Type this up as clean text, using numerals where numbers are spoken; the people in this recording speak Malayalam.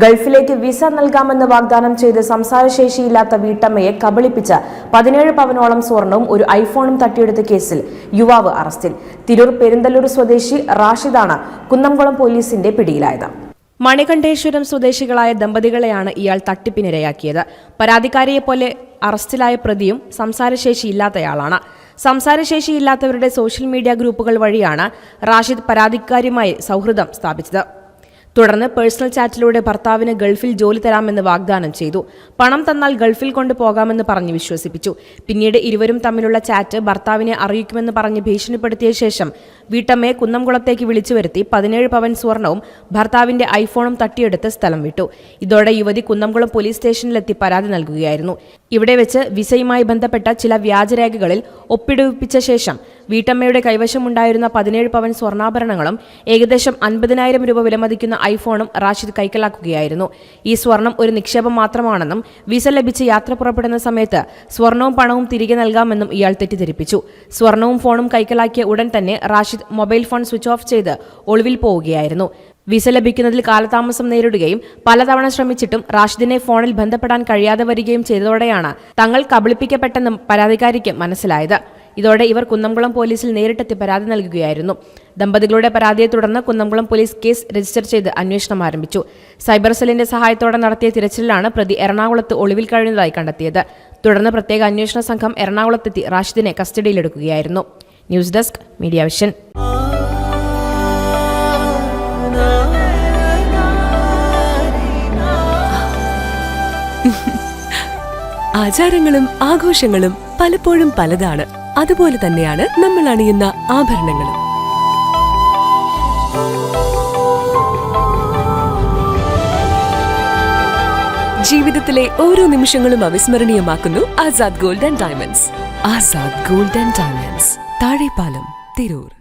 ഗൾഫിലേക്ക് വിസ നൽകാമെന്ന് വാഗ്ദാനം ചെയ്ത് സംസാരശേഷിയില്ലാത്ത വീട്ടമ്മയെ കബളിപ്പിച്ച് 17 പവനോളം സ്വർണവും ഒരു ഐഫോണും തട്ടിയെടുത്ത കേസിൽ യുവാവ് അറസ്റ്റിൽ. തിരൂർ പെരിന്തല്ലൂർ സ്വദേശി റാഷിദാണ് കുന്നംകുളം പോലീസിന്റെ പിടിയിലായത്. മണികണ്ഠേശ്വരം സ്വദേശികളായ ദമ്പതികളെയാണ് ഇയാൾ തട്ടിപ്പിനിരയാക്കിയത്. പരാതിക്കാരിയെപ്പോലെ അറസ്റ്റിലായ പ്രതിയും സംസാരശേഷിയില്ലാത്തയാളാണ്. സംസാരശേഷിയില്ലാത്തവരുടെ സോഷ്യൽ മീഡിയ ഗ്രൂപ്പുകൾ വഴിയാണ് റാഷിദ് പരാതിക്കാരിയുമായി സൗഹൃദം സ്ഥാപിച്ചത്. തുടർന്ന് പേഴ്സണൽ ചാറ്റിലൂടെ ഭർത്താവിന് ഗൾഫിൽ ജോലി തരാമെന്ന് വാഗ്ദാനം ചെയ്തു. പണം തന്നാൽ ഗൾഫിൽ കൊണ്ടുപോകാമെന്ന് പറഞ്ഞ് വിശ്വസിപ്പിച്ചു. പിന്നീട് ഇരുവരും തമ്മിലുള്ള ചാറ്റ് ഭർത്താവിനെ അറിയിക്കുമെന്ന് പറഞ്ഞ് ഭീഷണിപ്പെടുത്തിയ ശേഷം വീട്ടമ്മയെ കുന്നംകുളത്തേക്ക് വിളിച്ചു വരുത്തി 17 പവൻ സ്വർണവും ഭർത്താവിന്റെ ഐഫോണും തട്ടിയെടുത്ത് സ്ഥലം വിട്ടു. ഇതോടെ യുവതി കുന്നംകുളം പോലീസ് സ്റ്റേഷനിലെത്തി പരാതി നൽകുകയായിരുന്നു. ഇവിടെ വെച്ച് വിസയുമായി ബന്ധപ്പെട്ട ചില വ്യാജരേഖകളിൽ ഒപ്പിടുവിപ്പിച്ച ശേഷം വീട്ടമ്മയുടെ കൈവശമുണ്ടായിരുന്ന 17 പവൻ സ്വർണ്ണാഭരണങ്ങളും ഏകദേശം 50,000 രൂപ വിലമതിക്കുന്ന ഐഫോണും റാഷിദ് കൈക്കലാക്കുകയായിരുന്നു. ഈ സ്വർണം ഒരു നിക്ഷേപം മാത്രമാണെന്നും വിസ ലഭിച്ച് യാത്ര പുറപ്പെടുന്ന സമയത്ത് സ്വർണവും പണവും തിരികെ നൽകാമെന്നും ഇയാൾ തെറ്റിദ്ധരിപ്പിച്ചു. സ്വർണവും ഫോണും കൈക്കലാക്കിയ ഉടൻ തന്നെ Rashid mobile phone switch off ചെയ്ത് ഒളിവിൽ പോവുകയായിരുന്നു. വിസ ലഭിക്കുന്നതിൽ കാലതാമസം നേരിടുകയും പലതവണ ശ്രമിച്ചിട്ടും റാഷിദിനെ ഫോണിൽ ബന്ധപ്പെടാൻ കഴിയാതെ വരികയും ചെയ്തതോടെയാണ് തങ്ങൾ കബളിപ്പിക്കപ്പെട്ടെന്നും പരാതിക്കാരിക്ക് മനസ്സിലായത്. ഇതോടെ ഇവർ കുന്നംകുളം പോലീസിൽ നേരിട്ടെത്തി പരാതി നൽകുകയായിരുന്നു. ദമ്പതികളുടെ പരാതിയെ തുടർന്ന് കുന്നംകുളം പോലീസ് കേസ് രജിസ്റ്റർ ചെയ്ത് അന്വേഷണം ആരംഭിച്ചു. സൈബർ സെല്ലിന്റെ സഹായത്തോടെ നടത്തിയ തിരച്ചിലിലാണ് പ്രതി എറണാകുളത്ത് ഒളിവിൽ കഴിയുന്നതായി കണ്ടെത്തിയത്. തുടർന്ന് പ്രത്യേക അന്വേഷണ സംഘം എറണാകുളത്തെത്തി റാഷിദിനെ കസ്റ്റഡിയിലെടുക്കുകയായിരുന്നു. News desk media vision. ആചാരങ്ങളും ആഘോഷങ്ങളും പലപ്പോഴും പലതാണ്. അതുപോലെ തന്നെയാണ് നമ്മൾ അണിയുന്ന ആഭരണങ്ങളും. ജീവിതത്തിലെ ഓരോ നിമിഷങ്ങളും അവിസ്മരണീയമാക്കുന്നു Azad gold and diamonds. Azad gold and diamonds, Thazhepalam, Tirur.